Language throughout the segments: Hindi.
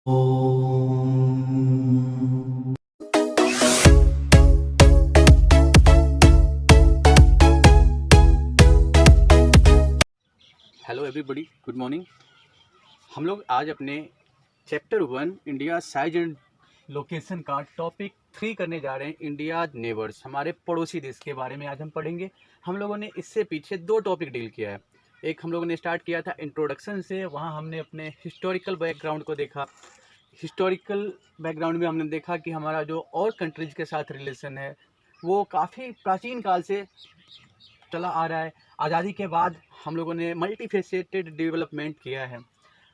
Hello everybody, good morning. हम लोग आज अपने chapter 1 India size and location का टॉपिक 3 करने जा रहे हैं। इंडिया नेबर्स, हमारे पड़ोसी देश के बारे में आज हम पढ़ेंगे। हम लोगों ने इससे पीछे 2 टॉपिक डील किया है। एक हम लोगों ने स्टार्ट किया था इंट्रोडक्शन से, वहाँ हमने अपने हिस्टोरिकल बैकग्राउंड को देखा। हिस्टोरिकल बैकग्राउंड में हमने देखा कि हमारा जो और कंट्रीज़ के साथ रिलेशन है वो काफ़ी प्राचीन काल से चला आ रहा है। आज़ादी के बाद हम लोगों ने मल्टीफेसेटेड डेवलपमेंट किया है।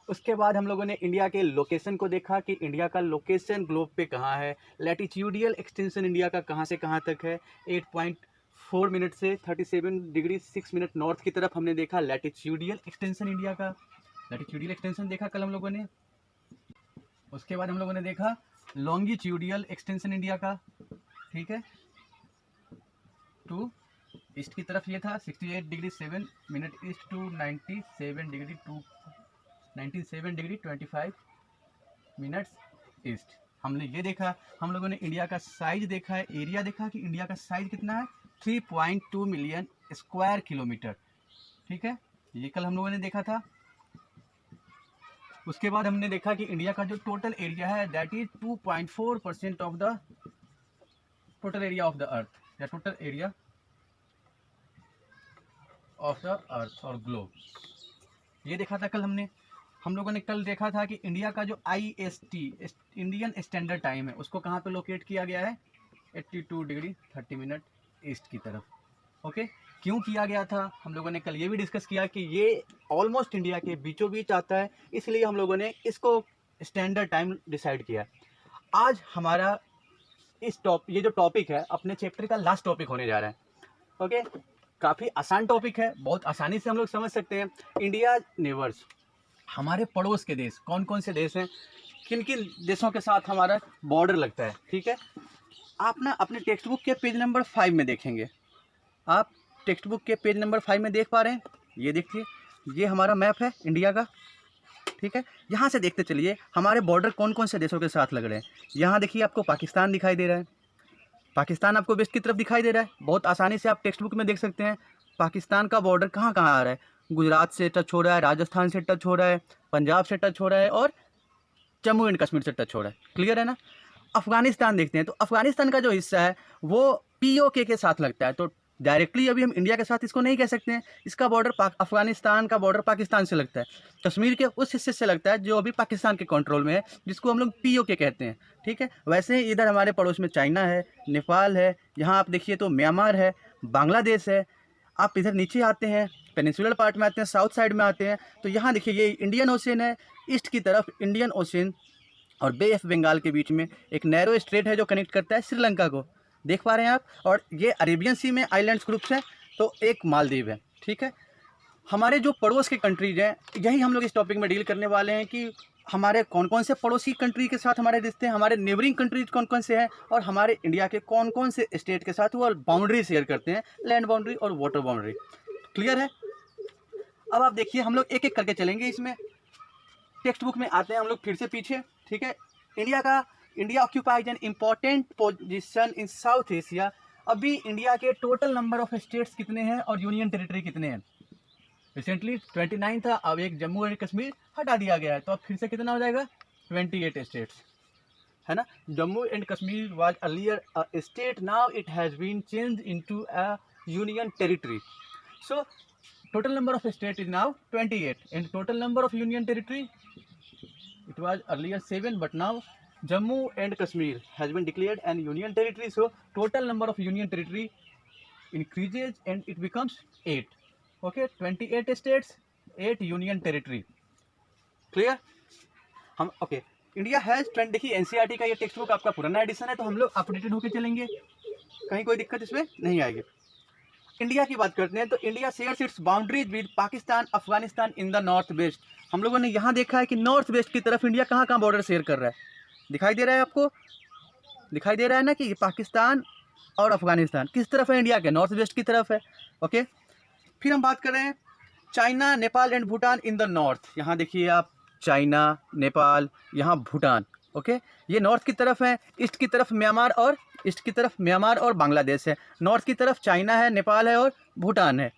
उसके बाद हम लोगों ने इंडिया के लोकेशन को देखा कि इंडिया का लोकेशन ग्लोब पे कहाँ है। लैटिट्यूडियल एक्सटेंशन इंडिया का कहाँ से कहाँ तक है। 8.4 मिनट से 37 डिग्री 6 मिनट नॉर्थ की तरफ हमने देखा लैटिट्यूडियल एक्सटेंशन इंडिया का। लैटिट्यूडियल एक्सटेंशन देखा कल हम लोगों ने। उसके बाद हम लोगों ने देखा लॉन्गिट्यूडियल एक्सटेंशन इंडिया का, ठीक है, टू ईस्ट की तरफ ये था 68 degree 7 minute east to 97 degree 25 minutes east. हमने ये देखा। हम लोगों ने इंडिया का साइज देखा है, एरिया देखा कि इंडिया का साइज कितना है, 3.2 मिलियन स्क्वायर किलोमीटर, ठीक है, ये कल हम लोगों ने देखा था। उसके बाद हमने देखा कि इंडिया का जो टोटल एरिया है that is 2.4% of the total area of the earth, या total area of the earth और ग्लोब, ये देखा था कल हमने। हम लोगों ने कल देखा था कि इंडिया का जो IST इंडियन स्टैंडर्ड टाइम है उसको कहाँ पे लोकेट किया गया है, 82 डिग्री 30 मिनट ईस्ट की तरफ। ओके, क्यों किया गया था हम लोगों ने कल ये भी डिस्कस किया कि ये ऑलमोस्ट इंडिया के बीचों बीच आता है, इसलिए हम लोगों ने इसको स्टैंडर्ड टाइम डिसाइड किया। आज हमारा ये जो टॉपिक है अपने चैप्टर का लास्ट टॉपिक होने जा रहा है। ओके, काफ़ी आसान टॉपिक है, बहुत आसानी से हम लोग समझ सकते हैं। इंडिया नेबर्स, हमारे पड़ोस के देश कौन कौन से देश हैं, किन किन देशों के साथ हमारा बॉर्डर लगता है, ठीक है। आप ना अपने टेक्स्ट बुक के पेज नंबर 5 में देखेंगे। आप टेक्स्ट बुक के पेज नंबर 5 में देख पा रहे हैं, ये देखिए, ये हमारा मैप है इंडिया का, ठीक है। यहाँ से देखते चलिए हमारे बॉर्डर कौन कौन से देशों के साथ लग रहे हैं। यहाँ देखिए आपको पाकिस्तान दिखाई दे रहा है, पाकिस्तान आपको वेस्ट की तरफ दिखाई दे रहा है। बहुत आसानी से आप टेक्स्ट बुक में देख सकते हैं पाकिस्तान का बॉर्डर कहाँ कहाँ आ रहा है। गुजरात से टच हो रहा है, राजस्थान से टच हो रहा है, पंजाब से टच हो रहा है और जम्मू एंड कश्मीर से टच हो रहा है। क्लियर है ना। अफगानिस्तान देखते हैं तो अफगानिस्तान का जो हिस्सा है वो POK के साथ लगता है, तो डायरेक्टली अभी हम इंडिया के साथ इसको नहीं कह सकते हैं। इसका बॉर्डर अफगानिस्तान का बॉर्डर पाकिस्तान से लगता है, कश्मीर के उस हिस्से से लगता है जो अभी पाकिस्तान के कंट्रोल में है, जिसको हम लोग POK कहते हैं, ठीक है। वैसे ही इधर हमारे पड़ोस में चाइना है, नेपाल है, यहाँ आप देखिए तो म्यांमार है, बांग्लादेश है। आप इधर नीचे आते हैं, पेनिनसुलर पार्ट में आते हैं, साउथ साइड में आते हैं, तो यहाँ देखिए ये इंडियन ओशन है। ईस्ट की तरफ इंडियन ओशन और बे ऑफ बंगाल के बीच में एक नैरो स्ट्रेट है जो कनेक्ट करता है श्रीलंका को, देख पा रहे हैं आप। और ये अरेबियन सी में आइलैंड्स ग्रुप्स हैं, तो एक मालदीव है, ठीक है। हमारे जो पड़ोस के कंट्रीज हैं यही हम लोग इस टॉपिक में डील करने वाले हैं कि हमारे कौन कौन से पड़ोसी कंट्री के साथ हमारे रिश्ते हैं, हमारे नेबरिंग कंट्रीज कौन कौन से हैं, और हमारे इंडिया के कौन कौन से स्टेट के साथ वो बाउंड्री शेयर करते हैं, लैंड बाउंड्री और वाटर बाउंड्री। क्लियर है। अब आप देखिए हम लोग एक एक करके चलेंगे इसमें। टेक्स्ट बुक में आते हैं हम लोग फिर से पीछे, ठीक है। India occupies an important position in south Asia. अभी इंडिया के टोटल नंबर ऑफ स्टेट्स कितने हैं और यूनियन टेरिटरी कितने हैं। रिसेंटली 29 था, अब एक जम्मू एंड कश्मीर हटा दिया गया है, तो अब फिर से कितना हो जाएगा, 28 स्टेट्स, है ना। Jammu and Kashmir was earlier a state, now it has been changed into a union territory. So total number of state is now 28 and total number of union territory, it was earlier 7 but now Jammu and Kashmir has been declared an union territory, so total number of union territory increases and it becomes 8. Okay, 28 states, 8 union territory. Clear? हम ओके, इंडिया हैज 20, देखिए NCERT का ये टेक्स्ट बुक आपका पुराना एडिशन है, तो हम लोग अपडेटेड होकर चलेंगे, कहीं कोई दिक्कत इसमें नहीं आएगी। इंडिया की बात करते हैं तो India shares it's boundaries with Pakistan, Afghanistan in the north west. हम लोगों ने यहाँ देखा है कि नॉर्थ वेस्ट की तरफ इंडिया कहाँ कहाँ बॉर्डर शेयर कर रहा है, दिखाई दे रहा है आपको, दिखाई दे रहा है ना कि पाकिस्तान और अफगानिस्तान किस तरफ है, इंडिया के नॉर्थ वेस्ट की तरफ है। ओके, फिर हम बात कर रहे हैं China, Nepal and Bhutan in the north. यहाँ देखिए आप चाइना, नेपाल, यहाँ भूटान। ओके, ये नॉर्थ की तरफ है, ईस्ट की तरफ म्यांमार और बांग्लादेश है। नॉर्थ की तरफ चाइना है, नेपाल है और भूटान है।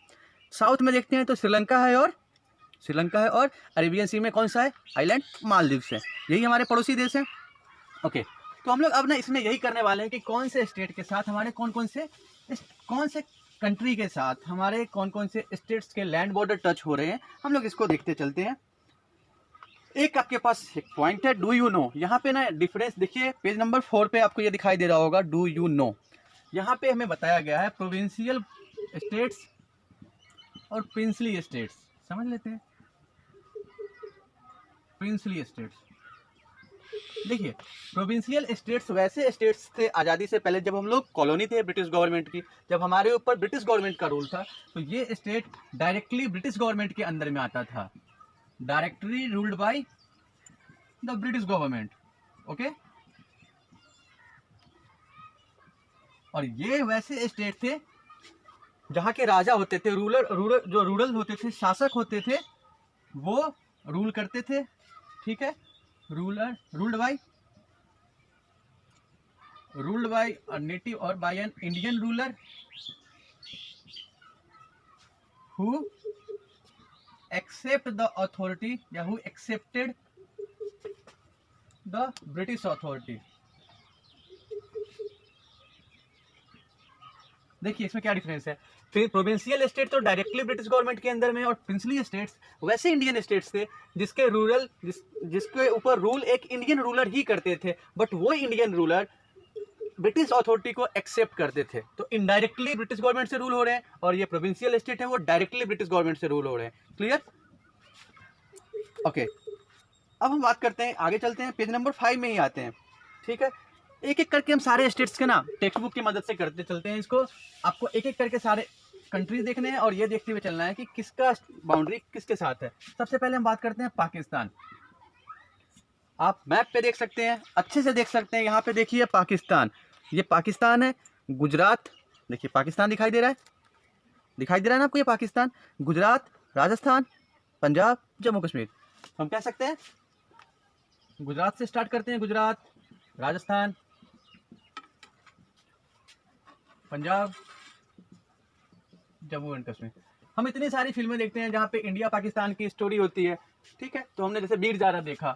साउथ में देखते हैं तो श्रीलंका है और अरेबियन सी में कौन सा है आइलैंड, मालदीव्स है। यही हमारे पड़ोसी देश हैं। ओके, तो हम लोग अब ना इसमें यही करने वाले हैं कि कौन से स्टेट के साथ हमारे कौन से कंट्री के साथ हमारे कौन से स्टेट्स के लैंड बॉर्डर टच हो रहे हैं, हम लोग इसको देखते चलते हैं। एक आपके पास एक पॉइंट है डू यू नो, यहाँ पे ना डिफरेंस देखिए, पेज नंबर 4 पे आपको ये दिखाई दे रहा होगा डू यू नो। यहाँ पे हमें बताया गया है प्रोविंशियल स्टेट्स और प्रिंसली स्टेट्स। समझ लेते हैं प्रिंसली स्टेट्स। देखिए, प्रोविंशियल स्टेट्स वैसे स्टेट्स थे आज़ादी से पहले, जब हम लोग कॉलोनी थे ब्रिटिश गवर्नमेंट की, जब हमारे ऊपर ब्रिटिश गवर्नमेंट का रूल था, तो ये स्टेट डायरेक्टली ब्रिटिश गवर्नमेंट के अंदर में आता था, directly ruled by the British government. Okay, और ये वैसे स्टेट थे जहाँ के राजा होते थे, रूरल होते थे, शासक होते थे, वो रूल करते थे। ठीक है, रूल्ड बाय अ नेटिव और by an Indian ruler who accept the authority या who accepted the British authority. देखिए इसमें क्या डिफरेंस है, फिर प्रोविंशियल स्टेट तो डायरेक्टली ब्रिटिश गवर्नमेंट के अंदर में, और प्रिंसली स्टेट्स वैसे इंडियन स्टेट्स थे जिसके ऊपर रूल एक इंडियन रूलर ही करते थे, बट वो इंडियन रूलर ब्रिटिश अथॉरिटी को एक्सेप्ट करते थे, तो इनडायरेक्टली ब्रिटिश गवर्नमेंट से रूल हो रहे हैं, और ये प्रोविंशियल स्टेट है वो डायरेक्टली ब्रिटिश गवर्नमेंट से रूल हो रहे हैं। क्लियर? ओके, अब हम बात करते हैं, आगे चलते हैं, पेज नंबर 5 में ही आते हैं। ठीक है, एक एक करके हम सारे स्टेट्स के ना टेक्स्ट बुक की मदद से करते चलते हैं इसको। आपको एक एक करके सारे कंट्रीज देखने हैं और ये देखते हुए चलना है कि किसका बाउंड्री किसके साथ है। सबसे पहले हम बात करते हैं पाकिस्तान। आप मैप पे देख सकते हैं, अच्छे से देख सकते हैं, यहाँ पे देखिए पाकिस्तान, ये पाकिस्तान है। गुजरात, देखिए पाकिस्तान दिखाई दे रहा है ना आपको, ये पाकिस्तान, गुजरात, राजस्थान, पंजाब, जम्मू कश्मीर। हम कह सकते हैं गुजरात से स्टार्ट करते हैं, गुजरात, राजस्थान, पंजाब, जम्मू एंड कश्मीर। हम इतनी सारी फिल्में देखते हैं जहाँ पे इंडिया पाकिस्तान की स्टोरी होती है। ठीक है, तो हमने जैसे वीर ज़ारा देखा,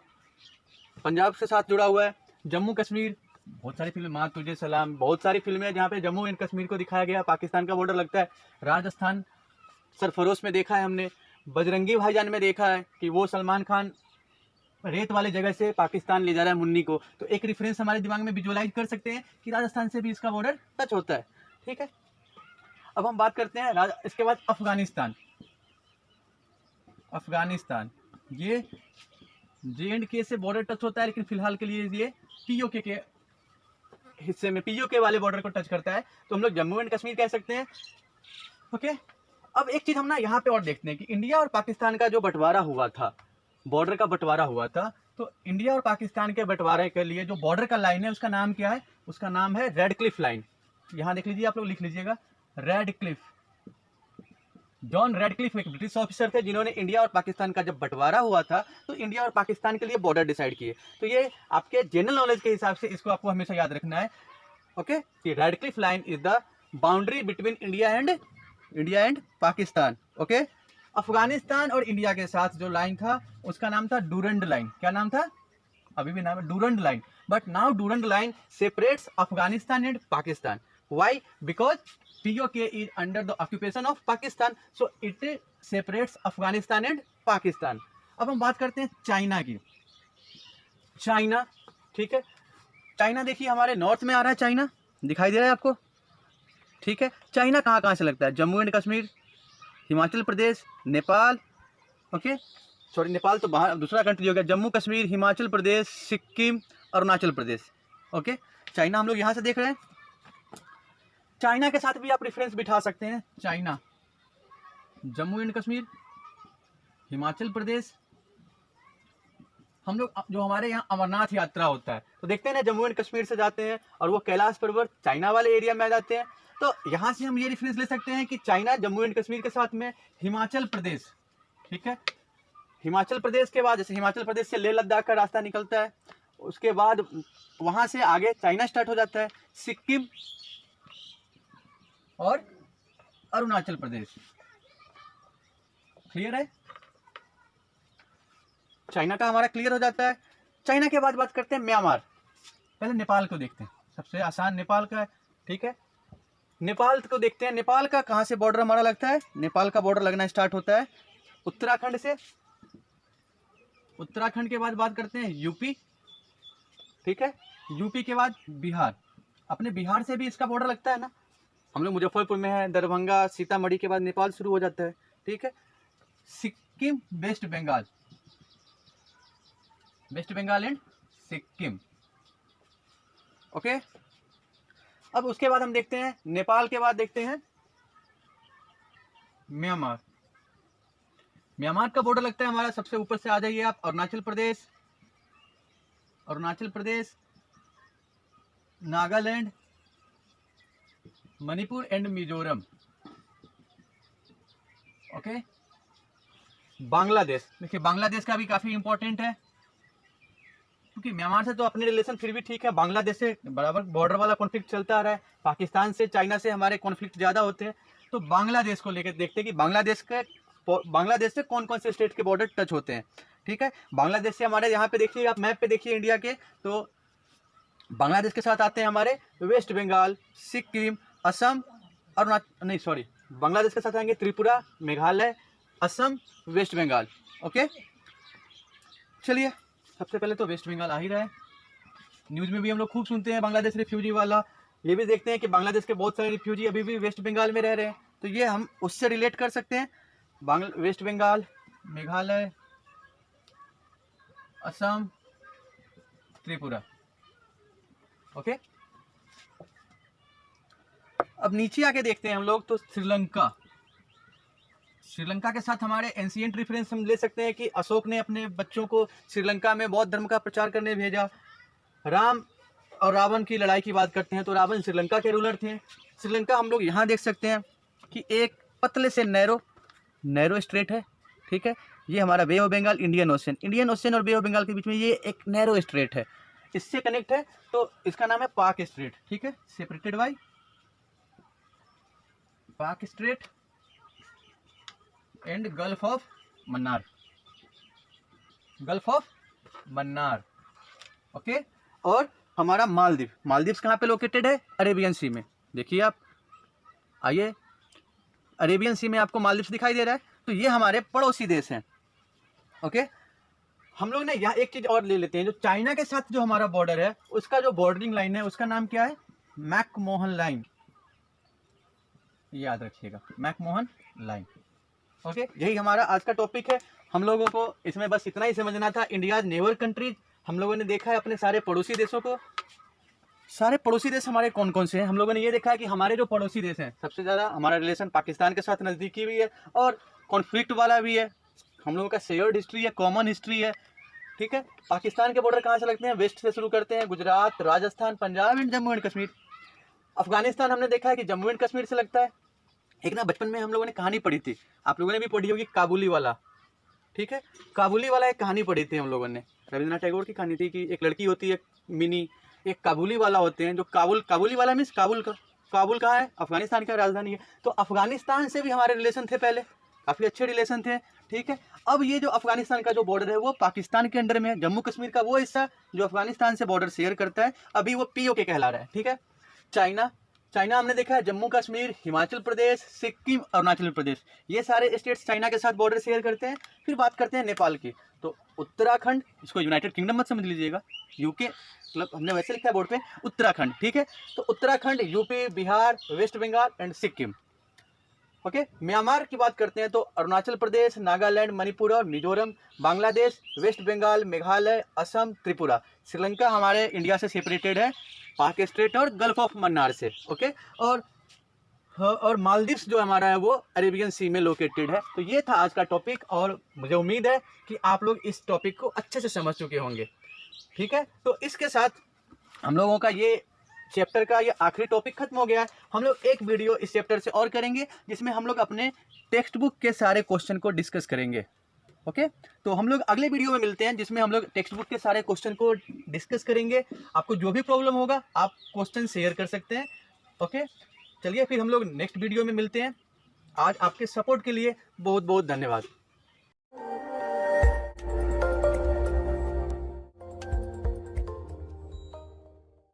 पंजाब से साथ जुड़ा हुआ है। जम्मू कश्मीर, बहुत सारी फिल्में, माँ तुझे सलाम, बहुत सारी फिल्में जहाँ पे जम्मू एंड कश्मीर को दिखाया गया, पाकिस्तान का बॉर्डर लगता है। राजस्थान, सरफरोश में देखा है हमने, बजरंगी भाईजान में देखा है कि वो सलमान खान रेत वाले जगह से पाकिस्तान ले जा रहा है मुन्नी को, तो एक रेफरेंस हमारे दिमाग में विजुअलाइज कर सकते हैं कि राजस्थान से भी इसका बॉर्डर टच होता है। ठीक है, अब हम बात करते हैं इसके बाद अफगानिस्तान। ये J&K से बॉर्डर टच होता है, लेकिन फिलहाल के लिए ये POK के हिस्से में, POK वाले बॉर्डर को टच करता है, तो हम लोग जम्मू एंड कश्मीर कह सकते हैं। ओके, अब एक चीज हम ना यहाँ पे और देखते हैं कि इंडिया और पाकिस्तान का जो बंटवारा हुआ था, बॉर्डर का बंटवारा हुआ था, तो इंडिया और पाकिस्तान के बंटवारे के लिए जो बॉर्डर का लाइन है उसका नाम क्या है? उसका नाम है रेड क्लिफ लाइन। यहाँ देख लीजिए, आप लोग लिख लीजिएगा, रेड क्लिफ। जॉन रेडक्लिफ एक ब्रिटिश ऑफिसर थे जिन्होंने इंडिया और पाकिस्तान का जब बंटवारा हुआ था तो इंडिया और पाकिस्तान के लिए बॉर्डर डिसाइड किए। तो ये आपके जनरल नॉलेज के हिसाब से इसको आपको हमेशा याद रखना है। Okay, Radcliffe line is the boundary between India and Pakistan. Okay, Afghanistan और इंडिया के साथ जो लाइन था उसका नाम था डूरंड लाइन। क्या नाम था? अभी भी नाम है Durand line, but now Durand line separates Afghanistan and Pakistan. Why? Because POK is under the occupation of Pakistan, so it separates Afghanistan and Pakistan. अब हम बात करते हैं चाइना की। चाइना, ठीक है, चाइना देखिए हमारे नॉर्थ में आ रहा है, चाइना दिखाई दे रहा है आपको। ठीक है, चाइना कहाँ कहाँ से लगता है? Jammu and Kashmir, Himachal Pradesh, Nepal. Okay, sorry Nepal तो बाहर दूसरा कंट्री हो गया। जम्मू कश्मीर, हिमाचल प्रदेश, सिक्किम, अरुणाचल प्रदेश। ओके, चाइना हम लोग यहाँ से देख रहे हैं। चाइना के साथ भी आप रेफरेंस बिठा सकते हैं। China, Jammu and Kashmir, Himachal Pradesh. हम लोग जो हमारे यहाँ अमरनाथ यात्रा होता है तो देखते हैं ना, जम्मू एंड कश्मीर से जाते हैं और वो कैलाश पर्वत चाइना वाले एरिया में आ जाते हैं। तो यहाँ से हम ये रेफरेंस ले सकते हैं कि चाइना जम्मू एंड कश्मीर के साथ में हिमाचल प्रदेश, ठीक है, हिमाचल प्रदेश के बाद, जैसे हिमाचल प्रदेश से लेह लद्दाख का रास्ता निकलता है, उसके बाद वहाँ से आगे चाइना स्टार्ट हो जाता है, सिक्किम और अरुणाचल प्रदेश। क्लियर है? चाइना का हमारा क्लियर हो जाता है। चाइना के बाद बात करते हैं म्यांमार। पहले नेपाल को देखते हैं, सबसे आसान नेपाल का है, ठीक है। नेपाल को देखते हैं। नेपाल का कहाँ से बॉर्डर हमारा लगता है? नेपाल का बॉर्डर लगना स्टार्ट होता है उत्तराखंड से। उत्तराखंड के बाद बात करते हैं यूपी, ठीक है। यूपी के बाद बिहार। अपने बिहार से भी इसका बॉर्डर लगता है ना, हम लोग मुजफ्फरपुर में है, दरभंगा, सीतामढ़ी के बाद नेपाल शुरू हो जाता है, ठीक है। Sikkim, West Bengal, West Bengal and Sikkim, okay. अब उसके बाद हम देखते हैं नेपाल के बाद देखते हैं म्यांमार। म्यांमार का बॉर्डर लगता है हमारा, सबसे ऊपर से आ जाइए आप, अरुणाचल प्रदेश, अरुणाचल प्रदेश, नागालैंड, मणिपुर एंड मिजोरम, ओके। बांग्लादेश, देखिए बांग्लादेश का भी काफी इंपॉर्टेंट है, क्योंकि म्यांमार से तो अपने रिलेशन फिर भी ठीक है, बांग्लादेश से बराबर बॉर्डर वाला कॉन्फ्लिक्ट चलता आ रहा है, पाकिस्तान से, चाइना से हमारे कॉन्फ्लिक्ट ज़्यादा होते हैं। तो बांग्लादेश को लेकर देखते हैं कि बांग्लादेश से कौन कौन से स्टेट के बॉर्डर टच होते हैं, ठीक है। बांग्लादेश से हमारे यहाँ पे देखिए, आप मैप पे देखिए इंडिया के, तो बांग्लादेश के साथ आते हैं हमारे वेस्ट बंगाल, सिक्किम, असम, अरुणाचल, नहीं सॉरी, बांग्लादेश के साथ आएंगे त्रिपुरा, मेघालय, असम, वेस्ट बंगाल, ओके। चलिए, सबसे पहले तो वेस्ट बंगाल आ ही रहा है, न्यूज़ में भी हम लोग खूब सुनते हैं बांग्लादेश रिफ्यूजी वाला। ये भी देखते हैं कि बांग्लादेश के बहुत सारे रिफ्यूजी अभी भी वेस्ट बंगाल में रह रहे हैं, तो ये हम उससे रिलेट कर सकते हैं। West Bengal, Meghalaya, Assam, Tripura, okay. अब नीचे आके देखते हैं हम लोग, तो श्रीलंका, श्रीलंका के साथ हमारे एंशिएंट रेफरेंस हम ले सकते हैं कि अशोक ने अपने बच्चों को श्रीलंका में बौद्ध धर्म का प्रचार करने भेजा। राम और रावण की लड़ाई की बात करते हैं तो रावण श्रीलंका के रूलर थे। श्रीलंका हम लोग यहाँ देख सकते हैं कि एक पतले से नैरो स्ट्रेट है, ठीक है। ये हमारा बे ऑफ बंगाल, इंडियन ओशन और बे ऑफ बंगाल के बीच में ये एक नैरो स्ट्रेट है, इससे कनेक्ट है, तो इसका नाम है पाक स्ट्रेट, ठीक है, सेपरेटेड बाय पाक straight and gulf of Mannar, gulf of Mannar, okay. और हमारा मालदीव कहाँ पे लोकेटेड है? अरेबियन सी में। देखिए आप आइए, अरेबियन सी में आपको मालदीव दिखाई दे रहा है, तो ये हमारे पड़ोसी देश हैं, ओके। हम लोग ना यहाँ एक चीज और ले लेते हैं, जो चाइना के साथ जो हमारा बॉर्डर है, उसका जो बॉर्डरिंग लाइन है उसका नाम क्या है? मैकमोहन लाइन, याद रखिएगा, मैकमोहन लाइन, ओके। यही हमारा आज का टॉपिक है। हम लोगों को इसमें बस इतना ही समझना था, इंडिया नेबर कंट्रीज। हम लोगों ने देखा है अपने सारे पड़ोसी देशों को। सारे पड़ोसी देश हमारे कौन कौन से हैं? हम लोगों ने ये देखा है कि हमारे जो पड़ोसी देश हैं, सबसे ज़्यादा हमारा रिलेशन पाकिस्तान के साथ नज़दीकी भी है और कॉन्फ्लिक्ट वाला भी है। हम लोगों का शेयर्ड हिस्ट्री है, कॉमन हिस्ट्री है, ठीक है। पाकिस्तान के बॉर्डर कहाँ से लगते हैं? वेस्ट से शुरू करते हैं, गुजरात, राजस्थान, पंजाब एंड जम्मू एंड कश्मीर। अफगानिस्तान हमने देखा है कि जम्मू एंड कश्मीर से लगता है। एक ना बचपन में हम लोगों ने कहानी पढ़ी थी, आप लोगों ने भी पढ़ी होगी, काबुली वाला, ठीक है। काबुली वाला एक कहानी पढ़ी थी हम लोगों ने, रविंद्रनाथ टैगोर की कहानी थी कि एक लड़की होती है मिनी, एक काबुली वाला होते हैं, जो काबुली वाला मीन्स काबुल कहाँ है? अफगानिस्तान का राजधानी है। तो अफगानिस्तान से भी हमारे रिलेशन थे पहले, काफ़ी अच्छे रिलेशन थे, ठीक है। अब ये जो अफगानिस्तान का जो बॉर्डर है वो पाकिस्तान के अंडर में है। जम्मू कश्मीर का वो हिस्सा जो अफगानिस्तान से बॉर्डर शेयर करता है, अभी वो POK कहला रहा है, ठीक है। चाइना हमने देखा है, जम्मू कश्मीर, हिमाचल प्रदेश, सिक्किम, अरुणाचल प्रदेश, ये सारे स्टेट्स चाइना के साथ बॉर्डर शेयर करते हैं। फिर बात करते हैं नेपाल की, तो उत्तराखंड, इसको यूनाइटेड किंगडम मत समझ लीजिएगा, UK मतलब हमने वैसे लिखा है बोर्ड पे, उत्तराखंड, ठीक है। तो Uttarakhand, UP, Bihar, West Bengal and Sikkim, okay. Myanmar की बात करते हैं तो अरुणाचल प्रदेश, नागालैंड, मणिपुर और मिजोरम। बांग्लादेश, वेस्ट बंगाल, मेघालय, असम, त्रिपुरा। श्रीलंका हमारे इंडिया से सेपरेटेड है, पाक स्ट्रेट और गल्फ ऑफ मन्नार से, ओके। और मालदीव्स जो हमारा है वो अरेबियन सी में लोकेटेड है। तो ये था आज का टॉपिक, और मुझे उम्मीद है कि आप लोग इस टॉपिक को अच्छे से समझ चुके होंगे, ठीक है। तो इसके साथ हम लोगों का ये चैप्टर का ये आखिरी टॉपिक खत्म हो गया है। हम लोग एक वीडियो इस चैप्टर से और करेंगे, जिसमें हम लोग अपने टेक्स्ट बुक के सारे क्वेश्चन को डिस्कस करेंगे, ओके, तो हम लोग अगले वीडियो में मिलते हैं जिसमें हम लोग टेक्स्ट बुक के सारे क्वेश्चन को डिस्कस करेंगे। आपको जो भी प्रॉब्लम होगा आप क्वेश्चन शेयर कर सकते हैं। ओके, चलिए फिर हम लोग नेक्स्ट वीडियो में मिलते हैं। आज आपके सपोर्ट के लिए बहुत बहुत धन्यवाद।